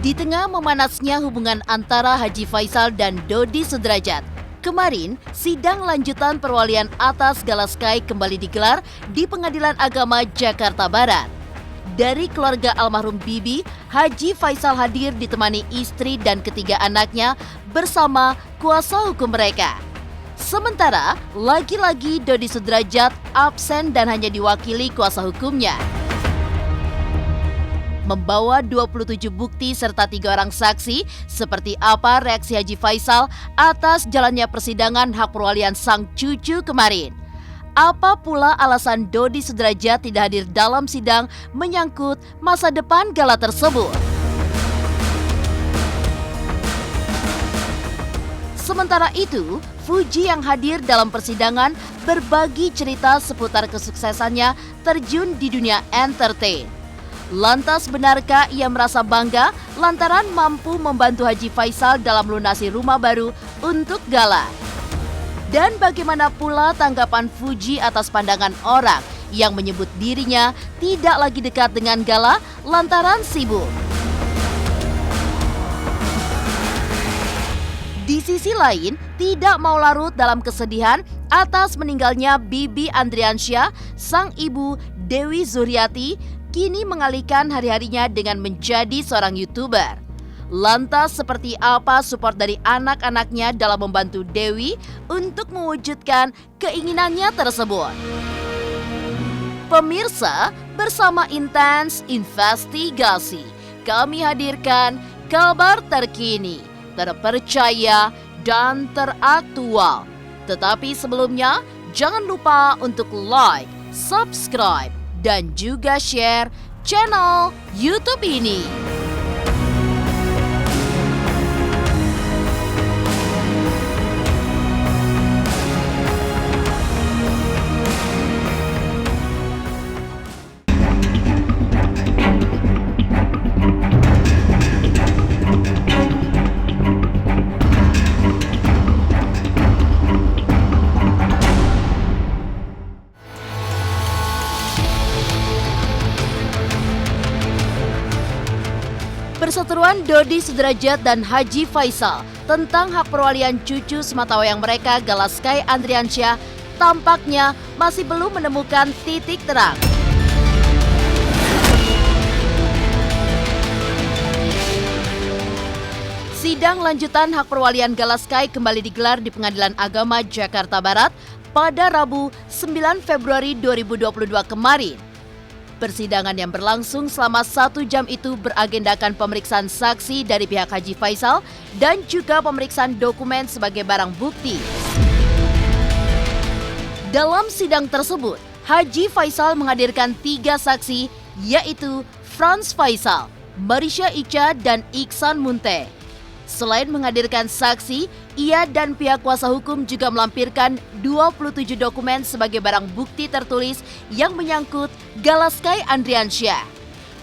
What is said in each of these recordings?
Di tengah memanasnya hubungan antara Haji Faisal dan Dodi Sudrajat, kemarin sidang lanjutan perwalian atas Galaskai kembali digelar di Pengadilan Agama Jakarta Barat. Dari keluarga almarhum Bibi, Haji Faisal hadir ditemani istri dan ketiga anaknya bersama kuasa hukum mereka. Sementara, lagi-lagi Dodi Sudrajat absen dan hanya diwakili kuasa hukumnya. Membawa 27 bukti serta 3 orang saksi, seperti apa reaksi Haji Faisal atas jalannya persidangan hak perwalian sang cucu kemarin. Apa pula alasan Dodi Sudrajat tidak hadir dalam sidang menyangkut masa depan Gala tersebut. Sementara itu, Fuji yang hadir dalam persidangan berbagi cerita seputar kesuksesannya terjun di dunia entertain. Lantas benarkah ia merasa bangga lantaran mampu membantu Haji Faisal dalam melunasi rumah baru untuk Gala? Dan bagaimana pula tanggapan Fuji atas pandangan orang yang menyebut dirinya tidak lagi dekat dengan Gala lantaran sibuk? Di sisi lain, tidak mau larut dalam kesedihan atas meninggalnya Bibi Andriansyah, sang ibu Dewi Zuriati, kini mengalihkan hari-harinya dengan menjadi seorang YouTuber. Lantas seperti apa support dari anak-anaknya dalam membantu Dewi untuk mewujudkan keinginannya tersebut? Pemirsa, bersama Intens Investigasi, kami hadirkan kabar terkini, terpercaya, dan teraktual. Tetapi sebelumnya, jangan lupa untuk like, subscribe, dan juga share channel YouTube ini. Perseteruan Dodi Sudrajat dan Haji Faisal tentang hak perwalian cucu sematawayang mereka Galaskai Andriansyah tampaknya masih belum menemukan titik terang. Sidang lanjutan hak perwalian Galaskai kembali digelar di Pengadilan Agama Jakarta Barat pada Rabu 9 Februari 2022 kemarin. Persidangan yang berlangsung selama 1 jam itu beragendakan pemeriksaan saksi dari pihak Haji Faisal dan juga pemeriksaan dokumen sebagai barang bukti. Dalam sidang tersebut, Haji Faisal menghadirkan 3 saksi, yaitu Franz Faisal, Marisha Ica, dan Iksan Munte. Selain menghadirkan saksi, ia dan pihak kuasa hukum juga melampirkan 27 dokumen sebagai barang bukti tertulis yang menyangkut Galaskai Andriansyah.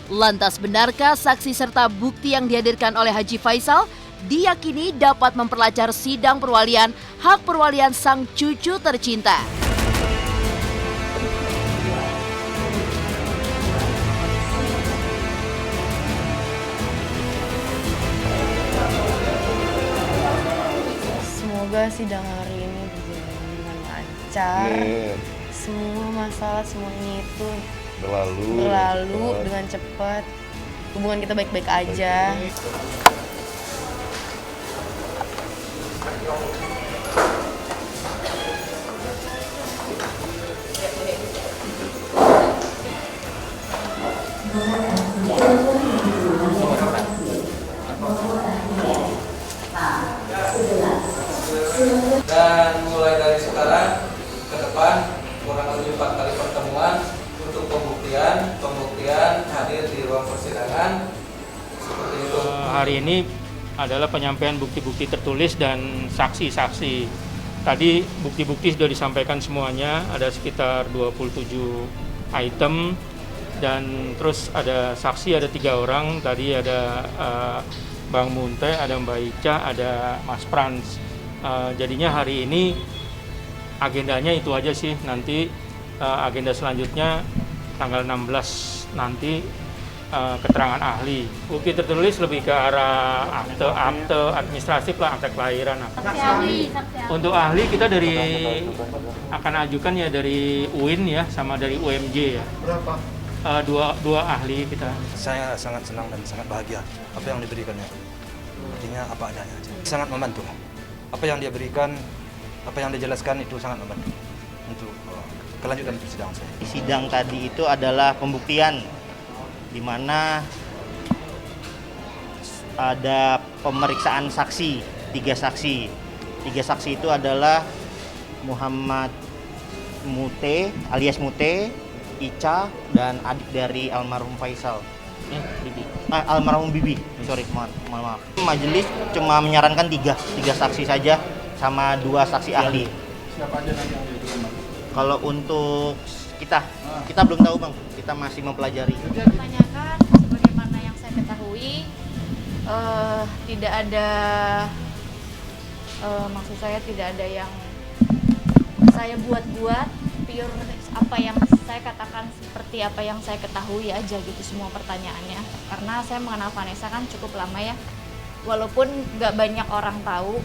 Lantas benarkah saksi serta bukti yang dihadirkan oleh Haji Faisal diyakini dapat memperlancar sidang perwalian hak perwalian sang cucu tercinta? Semoga sidang hari ini berjalan dengan lancar. Semua masalah semuanya itu berlalu dengan cepat. Hubungan kita baik-baik aja. Dan mulai dari sekarang ke depan kurang lebih 4 kali pertemuan untuk pembuktian hadir di ruang persidangan seperti itu. Hari ini adalah penyampaian bukti-bukti tertulis dan saksi-saksi. Tadi bukti-bukti sudah disampaikan semuanya, ada sekitar 27 item dan terus ada saksi ada 3 orang. Tadi ada Bang Munte, ada Mbak Ica, ada Mas Frans. Jadinya hari ini agendanya itu aja sih. Nanti agenda selanjutnya tanggal 16 nanti keterangan ahli. Bukti tertulis lebih ke arah akte administratif lah, akte kelahiran. Untuk ahli kita akan ajukan ya dari UIN ya, sama dari UMJ ya. Berapa? Dua ahli kita. Saya sangat senang dan sangat bahagia apa yang diberikannya. Artinya apa adanya aja. Sangat membantu. Apa yang dia berikan, apa yang dia jelaskan itu sangat membantu untuk kelanjutan persidangan saya. Sidang tadi itu adalah pembuktian di mana ada pemeriksaan saksi, 3 saksi. 3 saksi itu adalah Muhammad Mute alias Mute, Ica, dan adik dari almarhum Faisal. Almarhum Bibi, sorry, mohon maaf. Majelis cuma menyarankan 3 saksi saja sama 2 saksi ahli. Siapa aja nanti yang diajukan, Bang? Kalau untuk kita belum tahu, Bang. Kita masih mempelajari. Tanyakan sebagaimana yang saya ketahui, tidak ada maksud saya tidak ada yang saya buat-buat, pure apa yang saya katakan seperti apa yang saya ketahui aja gitu semua pertanyaannya. Karena saya mengenal Vanessa kan cukup lama ya, walaupun nggak banyak orang tahu.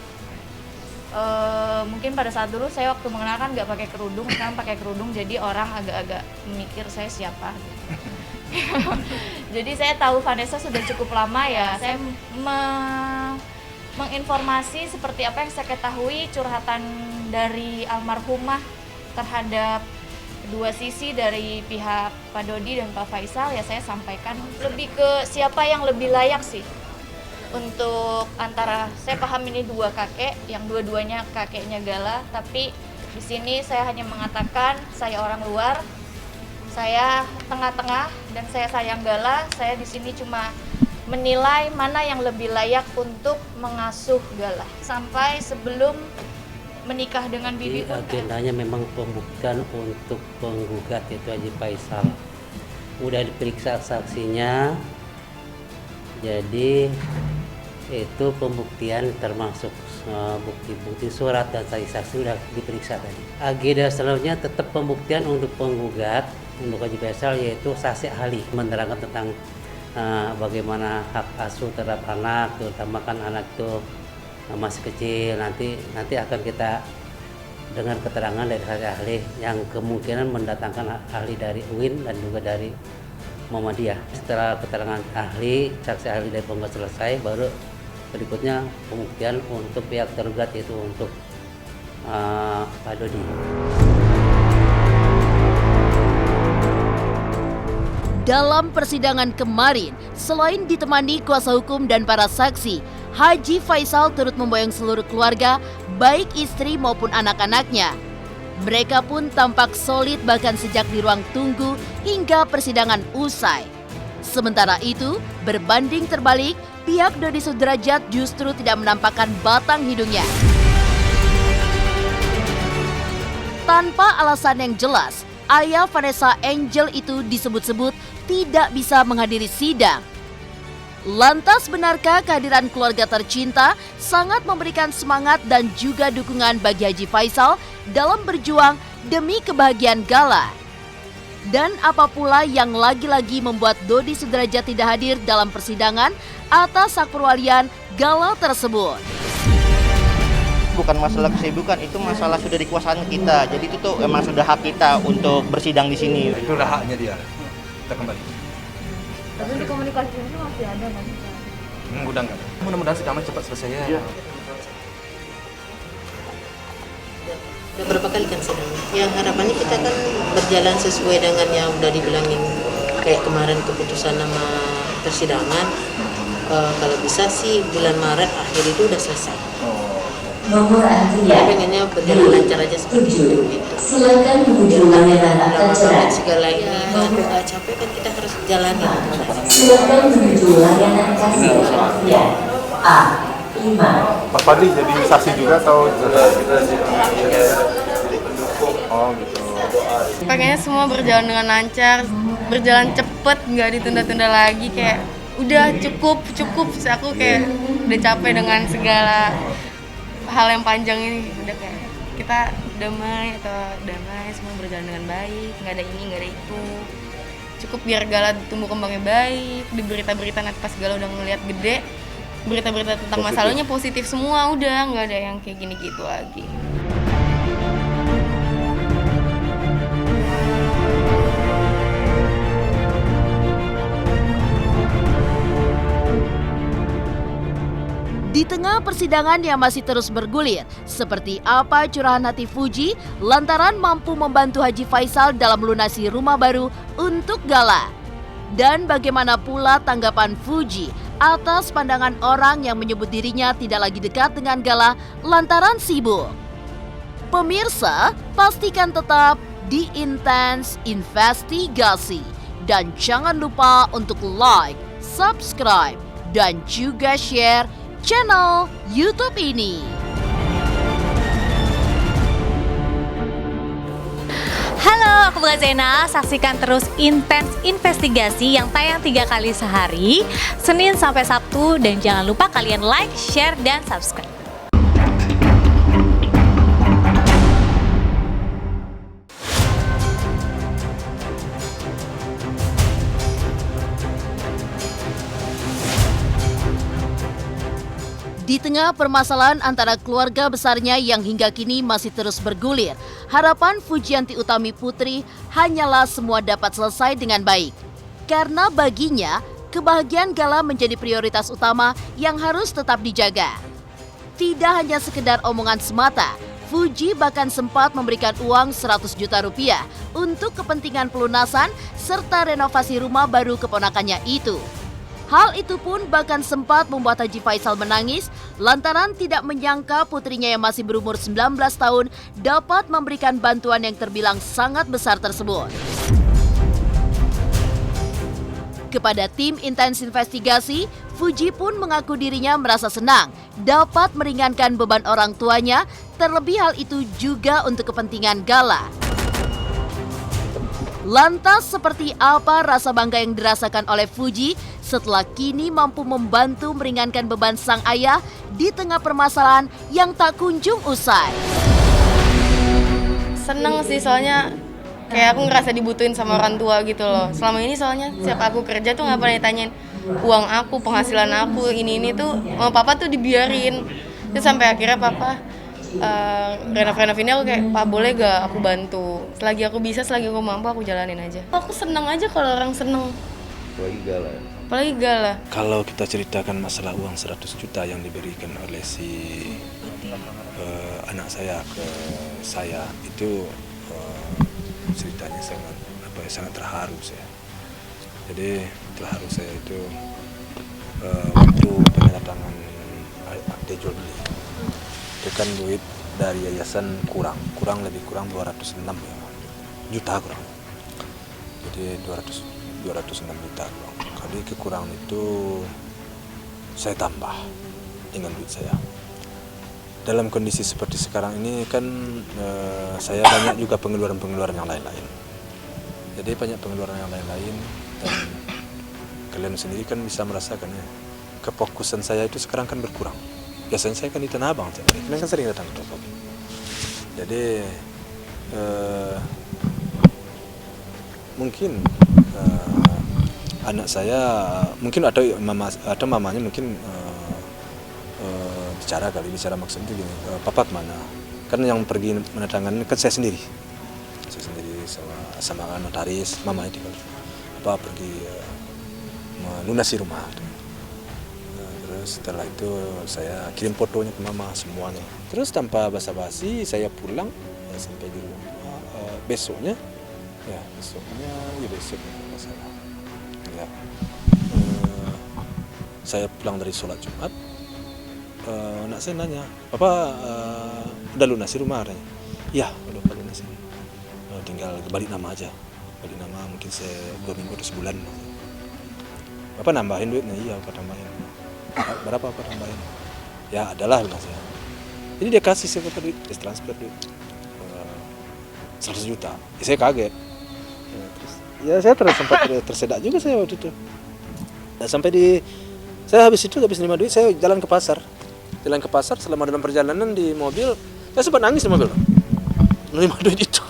Mungkin pada saat dulu saya waktu mengenal kan nggak pakai kerudung, sekarang pakai kerudung, jadi orang agak-agak mikir saya siapa gitu. Jadi saya tahu Vanessa sudah cukup lama ya. Saya menginformasi seperti apa yang saya ketahui, curhatan dari almarhumah terhadap kedua sisi dari pihak Pak Dodi dan Pak Faisal ya saya sampaikan. Lebih ke siapa yang lebih layak sih untuk antara, saya paham ini 2 kakek yang dua-duanya kakeknya Gala, tapi di sini saya hanya mengatakan saya orang luar, saya tengah-tengah dan saya sayang Gala. Saya di sini cuma menilai mana yang lebih layak untuk mengasuh Gala sampai sebelum menikah dengan Bibi. Agendanya memang pembuktian untuk penggugat yaitu Haji Faisal. Udah diperiksa saksinya, jadi itu pembuktian termasuk bukti-bukti surat dan saksi-saksi sudah diperiksa tadi. Agenda selanjutnya tetap pembuktian untuk penggugat untuk Haji Faisal yaitu saksi ahli menerangkan tentang bagaimana hak asuh terhadap anak, terutama kan anak itu masih kecil. Nanti akan kita dengar keterangan dari saksi ahli yang kemungkinan mendatangkan ahli dari UIN dan juga dari Muhammadiyah. Setelah keterangan ahli, saksi ahli dari penggugat selesai, baru berikutnya pembuktian untuk pihak tergugat yaitu untuk Pak Dodi. Dalam persidangan kemarin, selain ditemani kuasa hukum dan para saksi, Haji Faisal turut memboyong seluruh keluarga, baik istri maupun anak-anaknya. Mereka pun tampak solid bahkan sejak di ruang tunggu hingga persidangan usai. Sementara itu, berbanding terbalik, pihak Dodi Sudrajat justru tidak menampakkan batang hidungnya. Tanpa alasan yang jelas, ayah Vanessa Angel itu disebut-sebut tidak bisa menghadiri sidang. Lantas benarkah kehadiran keluarga tercinta sangat memberikan semangat dan juga dukungan bagi Haji Faisal dalam berjuang demi kebahagiaan Gala? Dan apa pula yang lagi-lagi membuat Dodi Sudrajat tidak hadir dalam persidangan atas hak perwalian Gala tersebut? Bukan masalah kesibukan, itu masalah sudah dikuasaan kita. Jadi itu tuh emang sudah hak kita untuk bersidang di sini. Itulah haknya dia. Kita kembali. Tapi di komunikasi itu masih ada Bang. Mudah-mudahan sidang cepat selesai ya. Udah berapa kali kan sidang? Yang harapannya kita kan berjalan sesuai dengan yang udah dibilangin kayak kemarin keputusan nama persidangan. Kalau bisa sih bulan Maret akhir itu udah selesai. Nomor antrian pengennya berjalan lancar aja seperti itu gitu. Silakan menuju kamera acara. Segala ini kan capek kan kita harus jalani. Silakan menuju layanan kasir antrian A5. Pak Fadli jadi saksi juga atau oh gitu. Pengennya semua berjalan dengan lancar, berjalan cepet, nggak ditunda-tunda lagi, kayak udah cukup. Aku kayak udah capek dengan segala hal yang panjang ini. Udah kayak kita damai, semua berjalan dengan baik, nggak ada ini nggak ada itu. Cukup biar Gala tumbuh kembangnya baik, di berita-berita nanti pas Gala udah ngeliat gede, berita-berita tentang masa lalunya positif semua, udah nggak ada yang kayak gini gitu lagi. Di tengah persidangan yang masih terus bergulir, seperti apa curahan hati Fuji lantaran mampu membantu Haji Faisal dalam melunasi rumah baru untuk Gala? Dan bagaimana pula tanggapan Fuji atas pandangan orang yang menyebut dirinya tidak lagi dekat dengan Gala lantaran sibuk? Pemirsa, pastikan tetap di Intens Investigasi. Dan jangan lupa untuk like, subscribe, dan juga share channel YouTube ini. Halo, aku Mbak Zena. Saksikan terus Intens Investigasi yang tayang 3 kali sehari, Senin sampai Sabtu, dan jangan lupa kalian like, share, dan subscribe. Di tengah permasalahan antara keluarga besarnya yang hingga kini masih terus bergulir, harapan Fujianti Utami Putri hanyalah semua dapat selesai dengan baik. Karena baginya, kebahagiaan Gala menjadi prioritas utama yang harus tetap dijaga. Tidak hanya sekedar omongan semata, Fuji bahkan sempat memberikan uang 100 juta rupiah untuk kepentingan pelunasan serta renovasi rumah baru keponakannya itu. Hal itu pun bahkan sempat membuat Haji Faisal menangis lantaran tidak menyangka putrinya yang masih berumur 19 tahun dapat memberikan bantuan yang terbilang sangat besar tersebut. Kepada tim Intens Investigasi, Fuji pun mengaku dirinya merasa senang dapat meringankan beban orang tuanya, terlebih hal itu juga untuk kepentingan Gala. Lantas seperti apa rasa bangga yang dirasakan oleh Fuji setelah kini mampu membantu meringankan beban sang ayah di tengah permasalahan yang tak kunjung usai? Seneng sih, soalnya kayak aku ngerasa dibutuhin sama orang tua gitu loh. Selama ini soalnya setiap aku kerja tuh nggak pernah ditanyain uang aku, penghasilan aku, ini tuh sama papa tuh dibiarin. Terus sampai akhirnya papa renov ini aku kayak, Pak boleh gak aku bantu? Selagi aku bisa, selagi aku mampu aku jalanin aja. Aku seneng aja kalau orang seneng. Apalagi Gala. Kalau kita ceritakan masalah uang 100 juta yang diberikan oleh si anak saya ke saya, itu ceritanya sangat terharu saya. Jadi terharu saya itu waktu penandatangan akte jual beli. Itu kan duit dari yayasan kurang lebih kurang 206 juta kurang. Jadi 206 juta kurang. Kali kekurangan itu saya tambah dengan duit saya. Dalam kondisi seperti sekarang ini kan saya banyak juga pengeluaran yang lain-lain. Jadi banyak pengeluaran yang lain-lain dan kalian sendiri kan bisa merasakan ya, kefokusan saya itu sekarang kan berkurang. Biasanya saya kan di Tanah Abang, kalian kan sering datang ke toko. Jadi mungkin anak saya mungkin atau mamanya mungkin bicara maksud itu gini, papa kemana? Kan yang pergi menandatangani kan saya sendiri sama notaris, mama itu kan papa pergi melunasi rumah. Terus setelah itu saya kirim fotonya ke mama semuanya. Terus tanpa basa-basi saya pulang sampai di rumah. Besoknya masalah. Ya. Saya pulang dari sholat Jumat. Anak saya nanya, Papa udah lunasi rumah? Ya, udah lunasi. Tinggal balik nama aja. Balik nama mungkin 2 minggu atau sebulan. Bapak nambahin duitnya? Iya, Bapak tambahin. Berapa Bapak tambahin? Ya, adalah lunasi. Jadi dia kasih saya duit, dia transfer duit 100 juta. Saya kaget. Ya saya sempat tersedak juga saya waktu itu. Nah, saya habis nerima duit, saya jalan ke pasar. Selama dalam perjalanan di mobil, saya sempat nangis di mobil. Nerima duit itu.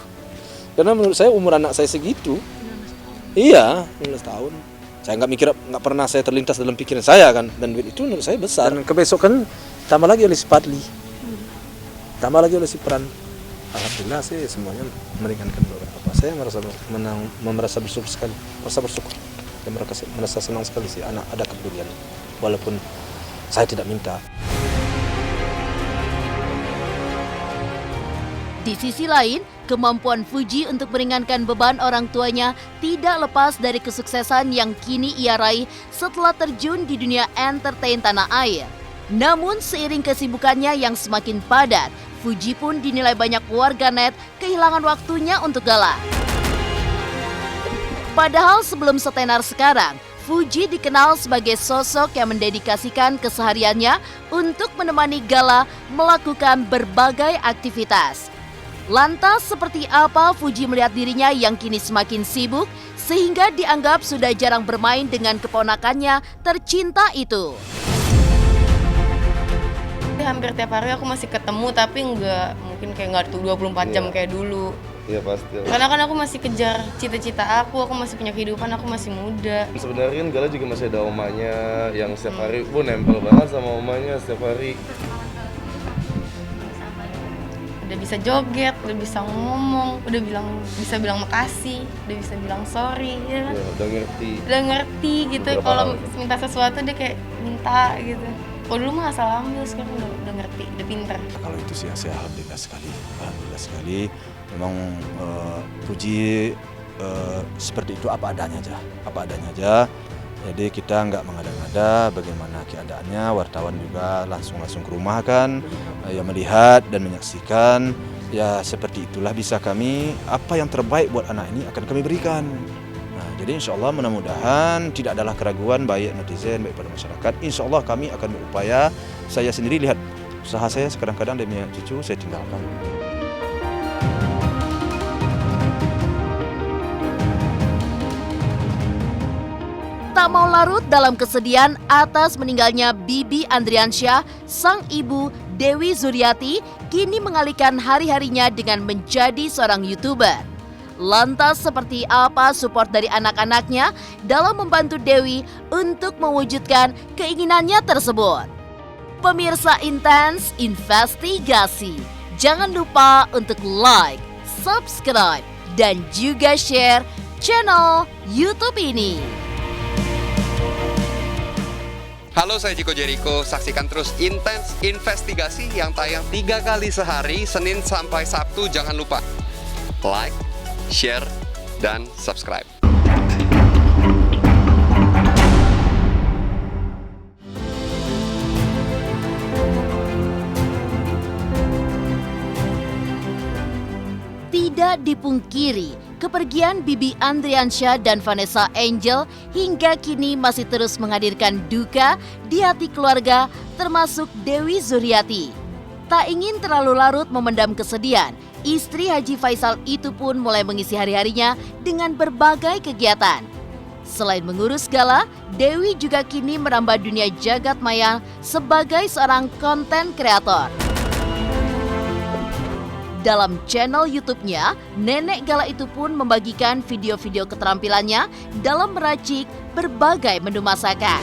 Karena menurut saya umur anak saya segitu, Iya, 15 tahun. Saya nggak pernah saya terlintas dalam pikiran saya kan, dan duit itu menurut saya besar. Dan kebesokan tambah lagi oleh si Padli, tambah lagi oleh si Pran. Alhamdulillah sih semuanya meringankan beberapa. Saya merasa bersyukur sekali, dan merasa senang sekali sih anak ada kepedulian, walaupun saya tidak minta. Di sisi lain, kemampuan Fuji untuk meringankan beban orang tuanya tidak lepas dari kesuksesan yang kini ia raih setelah terjun di dunia entertain tanah air. Namun seiring kesibukannya yang semakin padat, Fuji pun dinilai banyak warganet kehilangan waktunya untuk gala. Padahal sebelum setenar sekarang, Fuji dikenal sebagai sosok yang mendedikasikan kesehariannya untuk menemani gala melakukan berbagai aktivitas. Lantas seperti apa Fuji melihat dirinya yang kini semakin sibuk sehingga dianggap sudah jarang bermain dengan keponakannya tercinta itu? Hampir tiap hari aku masih ketemu, tapi mungkin kayak nggak 24 jam kayak dulu. Iya pasti. Karena kan aku masih kejar cita-cita aku masih punya kehidupan, aku masih muda. Sebenarnya kan Gala juga masih ada omanya yang setiap hari nempel banget sama omanya setiap hari. Udah bisa joget, udah bisa ngomong, udah bisa bilang makasih, udah bisa bilang sorry, ya kan? Ya, udah ngerti gitu. Kalau minta sesuatu dia kayak minta gitu. Kalau dulu mah asal ambil, sekarang udah ngerti, udah pinter. Kalau itu sih saya alhamdulillah sekali. Memang Fuji seperti itu apa adanya aja. Jadi kita nggak mengada-ngada bagaimana keadaannya, wartawan juga langsung ke rumah kan, ya melihat dan menyaksikan, ya seperti itulah bisa kami, apa yang terbaik buat anak ini akan kami berikan. Nah, jadi insya Allah mudah-mudahan tidak adalah keraguan baik netizen, baik pada masyarakat, insya Allah kami akan berupaya, saya sendiri lihat usaha saya kadang-kadang demi cucu saya tinggalkan. Tak mau larut dalam kesedihan atas meninggalnya Bibi Andriansyah, sang ibu Dewi Zuriati kini mengalihkan hari-harinya dengan menjadi seorang YouTuber. Lantas seperti apa support dari anak-anaknya dalam membantu Dewi untuk mewujudkan keinginannya tersebut? Pemirsa Intens Investigasi, jangan lupa untuk like, subscribe, dan juga share channel YouTube ini. Halo, saya Jiko Jericho. Saksikan terus Intens Investigasi yang tayang 3 kali sehari, Senin sampai Sabtu. Jangan lupa like, share, dan subscribe. Tidak dipungkiri, kepergian Bibi Andriansyah dan Vanessa Angel hingga kini masih terus menghadirkan duka di hati keluarga, termasuk Dewi Zuriati. Tak ingin terlalu larut memendam kesedihan, istri Haji Faisal itu pun mulai mengisi hari-harinya dengan berbagai kegiatan. Selain mengurus gala, Dewi juga kini merambah dunia jagat maya sebagai seorang konten kreator. Dalam channel YouTube-nya, nenek gala itu pun membagikan video-video keterampilannya dalam meracik berbagai menu masakan.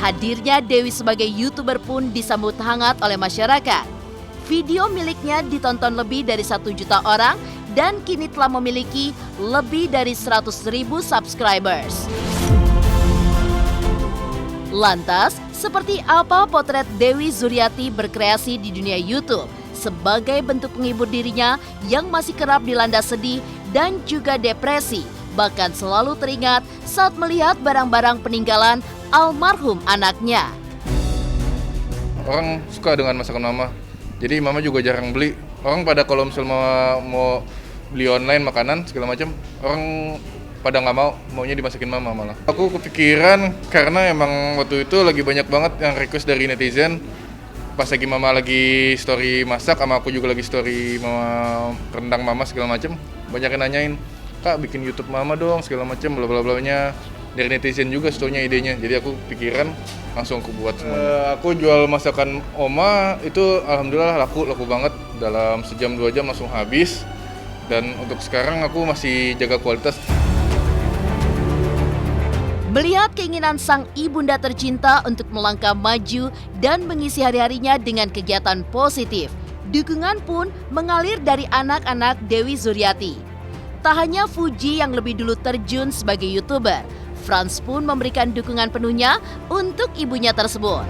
Hadirnya Dewi sebagai YouTuber pun disambut hangat oleh masyarakat. Video miliknya ditonton lebih dari 1 juta orang dan kini telah memiliki lebih dari 100.000 subscribers. Lantas, seperti apa potret Dewi Zuriati berkreasi di dunia YouTube sebagai bentuk penghibur dirinya yang masih kerap dilanda sedih dan juga depresi, bahkan selalu teringat saat melihat barang-barang peninggalan almarhum anaknya. Orang suka dengan masakan mama, jadi mama juga jarang beli. Orang pada kalau misalnya mau beli online makanan segala macam, orang pada nggak maunya dimasakin mama malah. Aku kepikiran karena emang waktu itu lagi banyak banget yang request dari netizen. Pas lagi mama lagi story masak, sama aku juga lagi story mama rendang mama segala macam. Banyak yang nanyain, "Kak, bikin YouTube mama dong," segala macam bla bla blanya. Dari netizen juga setunya idenya. Jadi aku pikiran langsung aku buat semuanya. Aku jual masakan oma itu alhamdulillah laku banget. Dalam sejam 2 jam langsung habis. Dan untuk sekarang aku masih jaga kualitas. Melihat keinginan sang ibunda tercinta untuk melangkah maju dan mengisi hari-harinya dengan kegiatan positif, dukungan pun mengalir dari anak-anak Dewi Zuriati. Tak hanya Fuji yang lebih dulu terjun sebagai YouTuber, Franz pun memberikan dukungan penuhnya untuk ibunya tersebut.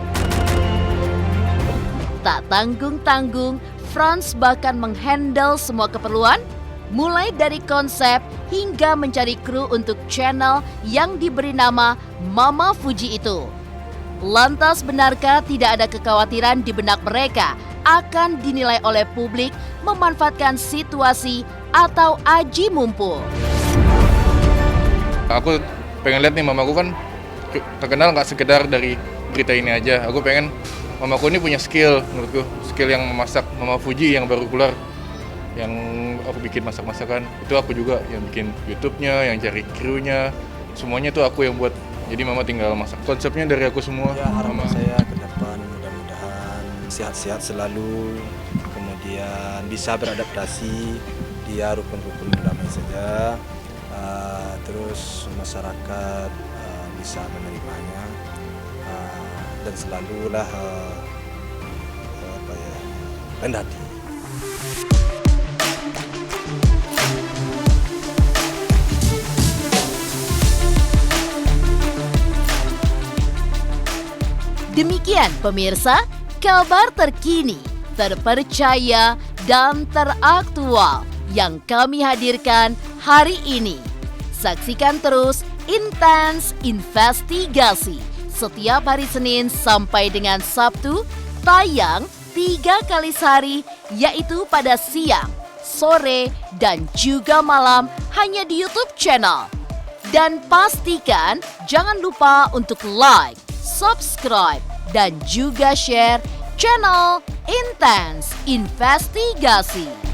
Tak tanggung-tanggung, Franz bahkan menghandle semua keperluan, mulai dari konsep hingga mencari kru untuk channel yang diberi nama Mama Fuji itu. Lantas benarkah tidak ada kekhawatiran di benak mereka akan dinilai oleh publik memanfaatkan situasi atau aji mumpung? Aku pengen lihat nih, mamaku kan terkenal nggak sekedar dari berita ini aja. Aku pengen mamaku ini punya skill, menurutku skill yang memasak. Mama Fuji yang baru keluar, yang aku bikin masak-masakan, itu aku juga yang bikin YouTube-nya, yang cari krunya, semuanya itu aku yang buat. Jadi mama tinggal masak. Konsepnya dari aku semua. Ya, harapan saya ke depan mudah-mudahan sehat-sehat selalu, kemudian bisa beradaptasi, dia rukun-rukun damai saja, terus masyarakat bisa menerimanya, dan selalulah rendah hati. Demikian pemirsa, kabar terkini, terpercaya, dan teraktual yang kami hadirkan hari ini. Saksikan terus Intens Investigasi setiap hari Senin sampai dengan Sabtu, tayang 3 kali sehari, yaitu pada siang, sore, dan juga malam hanya di YouTube channel. Dan pastikan jangan lupa untuk like, subscribe, dan juga share channel Intens Investigasi.